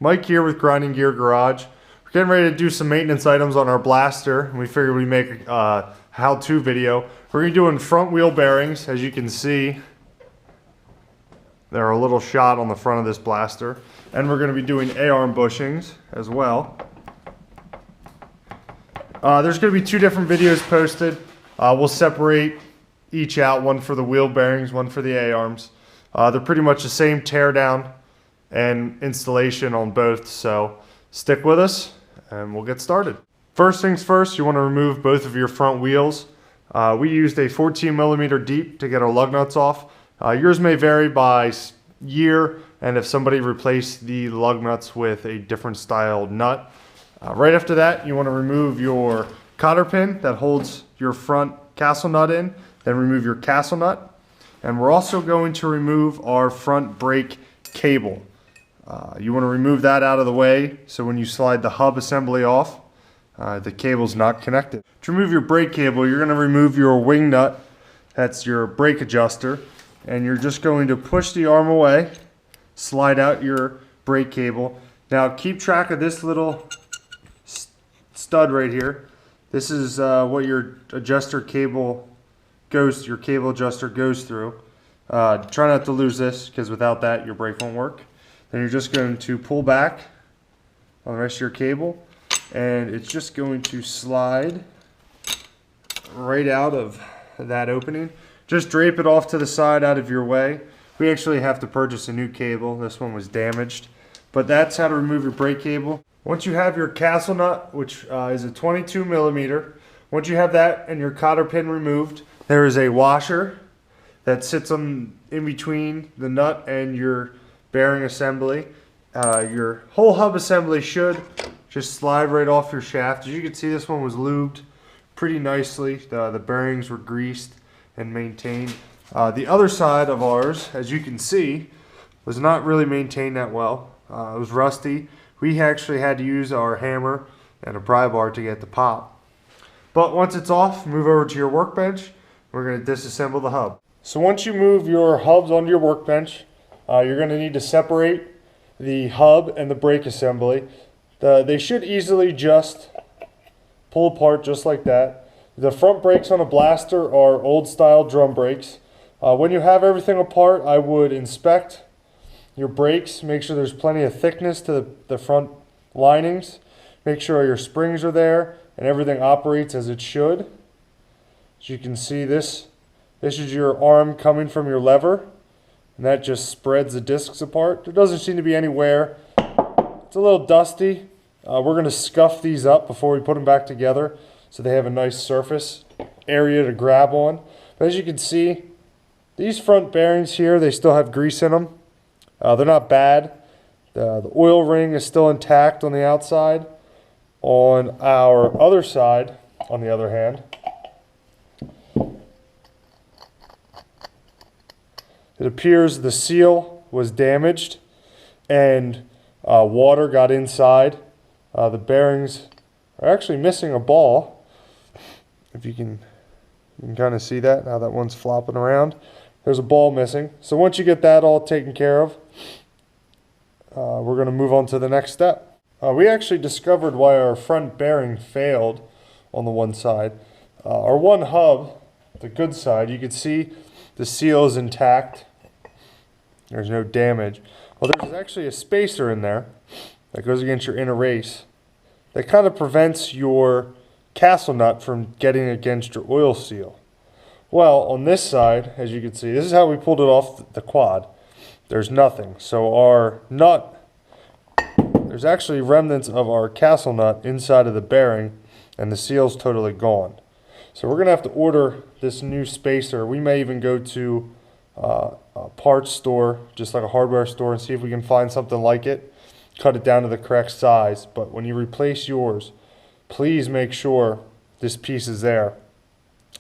Mike here with Grinding Gear Garage. We're getting ready to do some maintenance items on our Blaster, and we figured we'd make a how-to video. We're going to be doing front wheel bearings. As you can see, they're a little shot on the front of this Blaster. And we're going to be doing A-arm bushings as well. There's going to be two different videos posted. We'll separate each out, one for the wheel bearings, one for the A-arms. They're pretty much the same teardown and installation on both, so stick with us and we'll get started. First things first, you want to remove both of your front wheels. We used a 14mm deep to get our lug nuts off. Yours may vary by year and if somebody replaced the lug nuts with a different style nut. Right after that, you want to remove your cotter pin that holds your front castle nut in, then remove your castle nut. And we're also going to remove our front brake cable. You want to remove that out of the way so when you slide the hub assembly off, the cable's not connected. To remove your brake cable, you're going to remove your wing nut, that's your brake adjuster, and you're just going to push the arm away, slide out your brake cable. Now keep track of this little stud right here. This is what your adjuster cable goes, your cable adjuster goes through. Try not to lose this because without that your brake won't work. Then you're just going to pull back on the rest of your cable and it's just going to slide right out of that opening. Just drape it off to the side out of your way. We actually have to purchase a new cable. This one was damaged. But that's how to remove your brake cable. Once you have your castle nut, which is a 22mm, once you have that and your cotter pin removed, there is a washer that sits in between the nut and your bearing assembly. Your whole hub assembly should just slide right off your shaft. As you can see, this one was lubed pretty nicely. The bearings were greased and maintained. The other side of ours, as you can see, was not really maintained that well. It was rusty. We actually had to use our hammer and a pry bar to get the pop. But once it's off, move over to your workbench. We're going to disassemble the hub. So once you move your hubs onto your workbench, you're going to need to separate the hub and the brake assembly. They should easily just pull apart just like that. The front brakes on a Blaster are old style drum brakes. When you have everything apart, I would inspect your brakes, make sure there's plenty of thickness to the front linings, make sure your springs are there and everything operates as it should. As you can see, this is your arm coming from your lever, and that just spreads the discs apart. There doesn't seem to be any wear. It's a little dusty. We're going to scuff these up before we put them back together so they have a nice surface area to grab on. But as you can see, these front bearings here, they still have grease in them. They're not bad. The oil ring is still intact on the outside. On our other side, on the other hand, it appears the seal was damaged and water got inside. The bearings are actually missing a ball. If you can kind of see that, now that one's flopping around. There's a ball missing. So once you get that all taken care of, we're going to move on to the next step. We actually discovered why our front bearing failed on the one side. Our one hub, the good side, you can see the seal is intact. There's no damage. Well, there's actually a spacer in there that goes against your inner race that kind of prevents your castle nut from getting against your oil seal. Well, on this side, as you can see, this is how we pulled it off the quad. There's nothing. So our nut, there's actually remnants of our castle nut inside of the bearing, and the seal's totally gone. So we're going to have to order this new spacer. We may even go to a parts store, just like a hardware store, and see if we can find something like it, cut it down to the correct size. But when you replace yours, please make sure this piece is there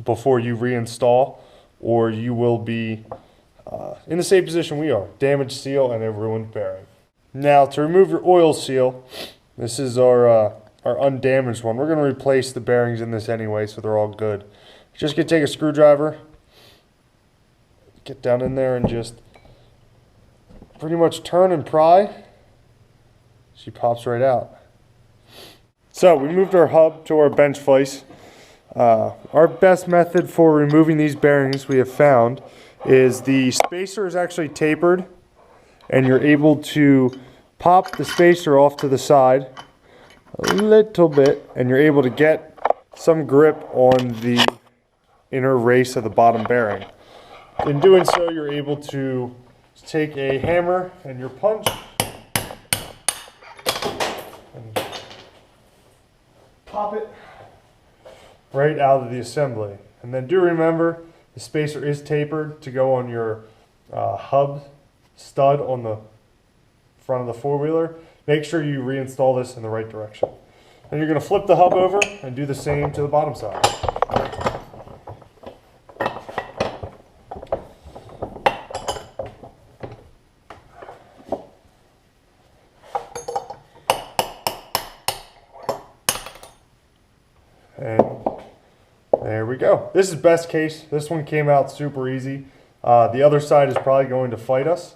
before you reinstall, or you will be in the same position we are, damaged seal and a ruined bearing. Now to remove your oil seal, this is our undamaged one. We're going to replace the bearings in this anyway, so they're all good. Just going to take a screwdriver, get down in there and just pretty much turn and pry. she pops right out. So we moved our hub to our bench vise. Our best method for removing these bearings we have found is the spacer is actually tapered, and you're able to pop the spacer off to the side a little bit, and you're able to get some grip on the inner race of the bottom bearing. In doing so, you're able to take a hammer and your punch and pop it right out of the assembly. And then do remember, the spacer is tapered to go on your hub stud on the front of the four-wheeler. Make sure you reinstall this in the right direction. And you're going to flip the hub over and do the same to the bottom side. And there we go. This is best case. This one came out super easy. The other side is probably going to fight us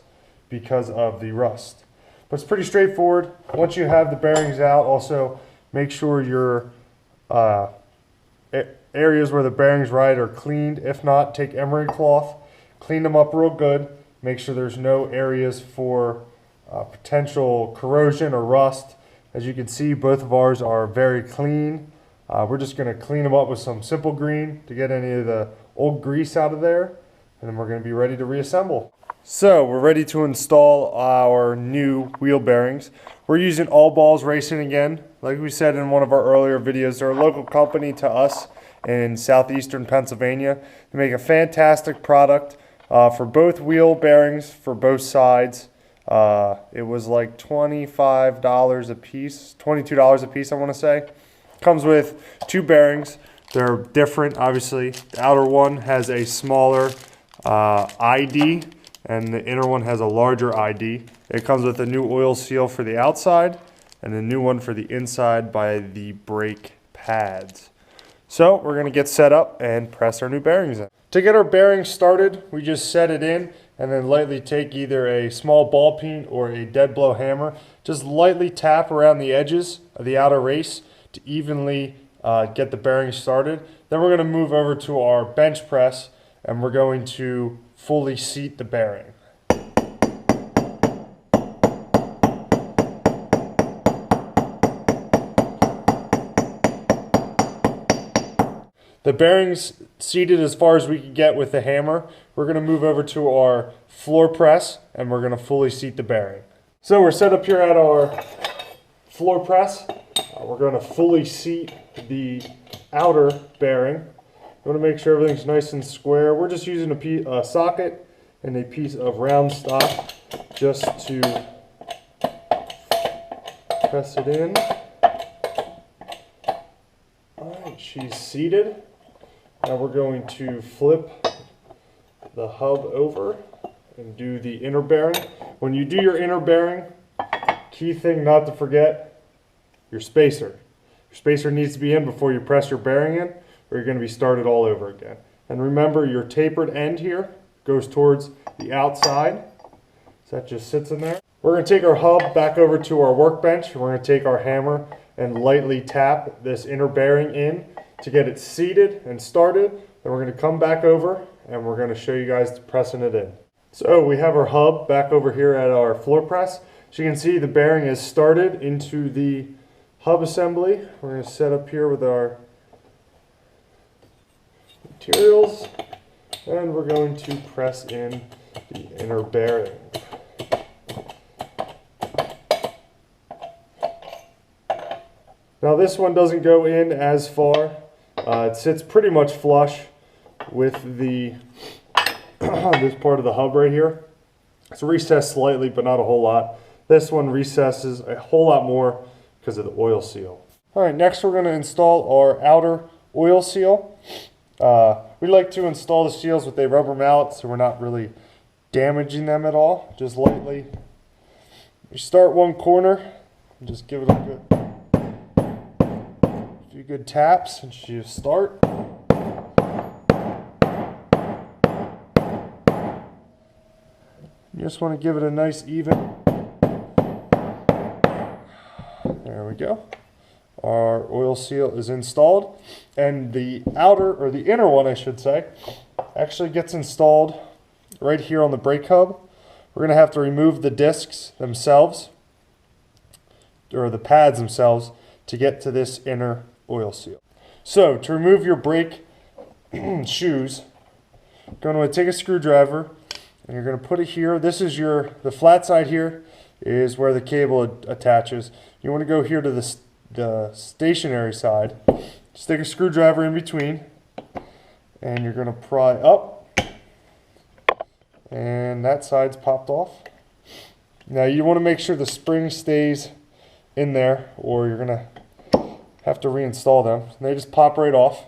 because of the rust. But it's pretty straightforward. Once you have the bearings out, also make sure your areas where the bearings ride are cleaned. If not, take emery cloth, clean them up real good. Make sure there's no areas for potential corrosion or rust. As you can see, both of ours are very clean. We're just going to clean them up with some simple green to get any of the old grease out of there, and then we're going to be ready to reassemble. So we're ready to install our new wheel bearings. We're using All Balls Racing again. Like we said in one of our earlier videos, they're a local company to us in southeastern Pennsylvania. They make a fantastic product for both wheel bearings for both sides. It was like $25 a piece, $22 a piece I want to say. Comes with two bearings. They're different, obviously. The outer one has a smaller ID, and the inner one has a larger ID. It comes with a new oil seal for the outside and a new one for the inside by the brake pads. So we're going to get set up and press our new bearings in. To get our bearings started, we just set it in and then lightly take either a small ball peen or a dead blow hammer. Just lightly tap around the edges of the outer race to evenly get the bearings started. Then we're going to move over to our bench press and we're going to fully seat the bearing. The bearings seated as far as we can get with the hammer, we're going to move over to our floor press and we're going to fully seat the bearing. So we're set up here at our floor press. We're going to fully seat the outer bearing. We want to make sure everything's nice and square. We're just using a socket and a piece of round stock just to press it in. Alright, she's seated. Now we're going to flip the hub over and do the inner bearing. When you do your inner bearing, key thing not to forget, your spacer. Your spacer needs to be in before you press your bearing in, or you're going to be started all over again. And remember, your tapered end here goes towards the outside. So that just sits in there. We're going to take our hub back over to our workbench. We're going to take our hammer and lightly tap this inner bearing in to get it seated and started. Then we're going to come back over and we're going to show you guys pressing it in. So we have our hub back over here at our floor press. So you can see the bearing is started into the hub assembly. We're going to set up here with our materials and we're going to press in the inner bearing. Now this one doesn't go in as far. It sits pretty much flush with the this part of the hub right here. It's recessed slightly, but not a whole lot. This one recesses a whole lot more because of the oil seal. All right, next we're going to install our outer oil seal. We like to install the seals with a rubber mallet so we're not really damaging them at all. Just lightly. We start one corner and just give it a few good taps and you start. You just want to give it a nice even we go. Our oil seal is installed, and the outer, or the inner one I should say, actually gets installed right here on the brake hub. We're going to have to remove the discs themselves, or the pads themselves, to get to this inner oil seal. So to remove your brake shoes, you're going to take a screwdriver and you're going to put it here. This is the flat side here is where the cable attaches. You want to go here to the stationary side. Stick a screwdriver in between and you're going to pry up, and that side's popped off. Now you want to make sure the spring stays in there or you're going to have to reinstall them. And they just pop right off.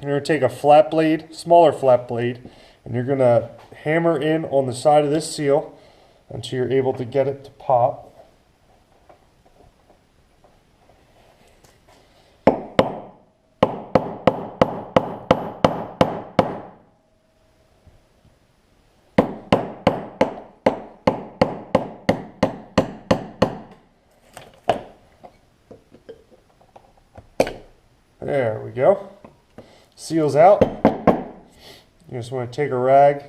You're going to take a flat blade, smaller flat blade, and you're going to hammer in on the side of this seal until you're able to get it to pop. There we go. Seal's out. You just want to take a rag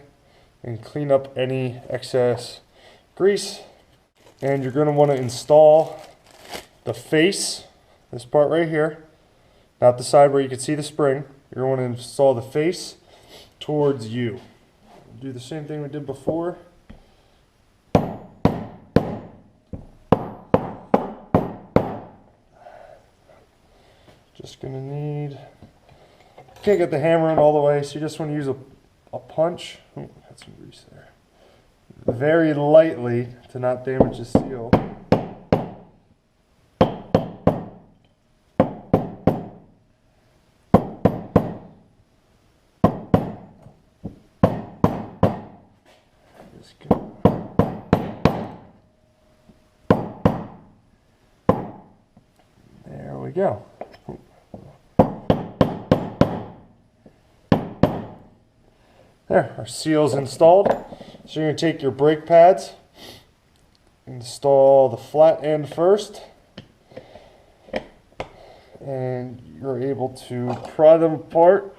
and clean up any excess grease. And you're going to want to install the face, this part right here, not the side where you can see the spring. You're going to want to install the face towards you. Do the same thing we did before. Just going to need, can't get the hammer in all the way, so you just want to use a punch. Oh, had some grease there. Very lightly to not damage the seal. Just go. There we go. There, our seal's installed. So you're going to take your brake pads, install the flat end first, and you're able to pry them apart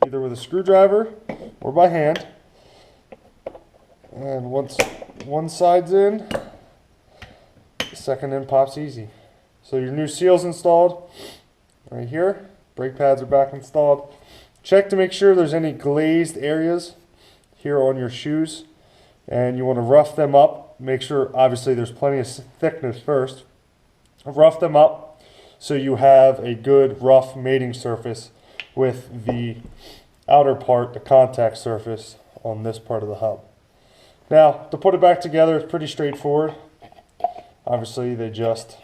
either with a screwdriver or by hand. And once one side's in, the second end pops easy. So your new seal's installed right here. Brake pads are back installed. Check to make sure there's any glazed areas here on your shoes, and you want to rough them up. Make sure obviously there's plenty of thickness first. Rough them up so you have a good rough mating surface with the outer part, the contact surface on this part of the hub. Now to put it back together is pretty straightforward. Obviously they just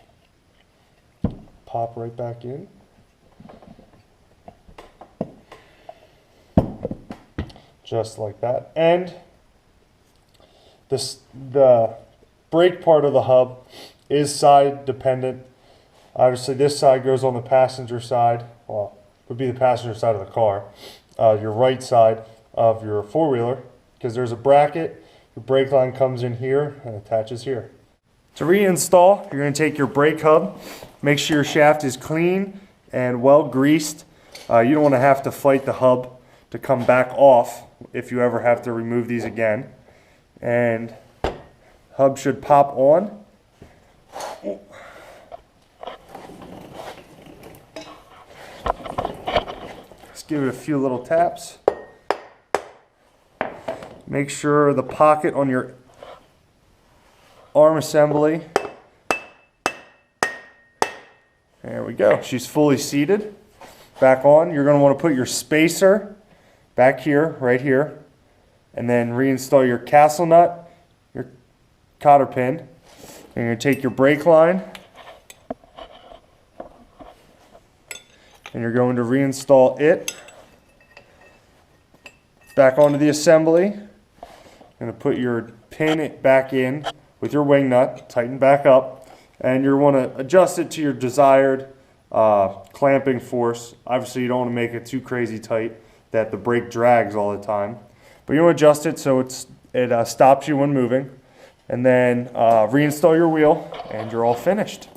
pop right back in. Just like that. And the brake part of the hub is side dependent. Obviously this side goes on the passenger side, well, would be the passenger side of the car, your right side of your four-wheeler, because there's a bracket, your brake line comes in here and attaches here. To reinstall, you're going to take your brake hub, make sure your shaft is clean and well greased. You don't want to have to fight the hub to come back off if you ever have to remove these again. And hub should pop on. Let's give it a few little taps. Make sure the pocket on your arm assembly, there we go, she's fully seated. Back on, you're going to want to put your spacer back here, right here, and then reinstall your castle nut, your cotter pin. And you're going to take your brake line and you're going to reinstall it back onto the assembly. You're going to put your pin back in with your wing nut, tighten back up, and you want to adjust it to your desired clamping force. Obviously you don't want to make it too crazy tight that the brake drags all the time, but you want to adjust it so it stops you when moving, and then reinstall your wheel and you're all finished.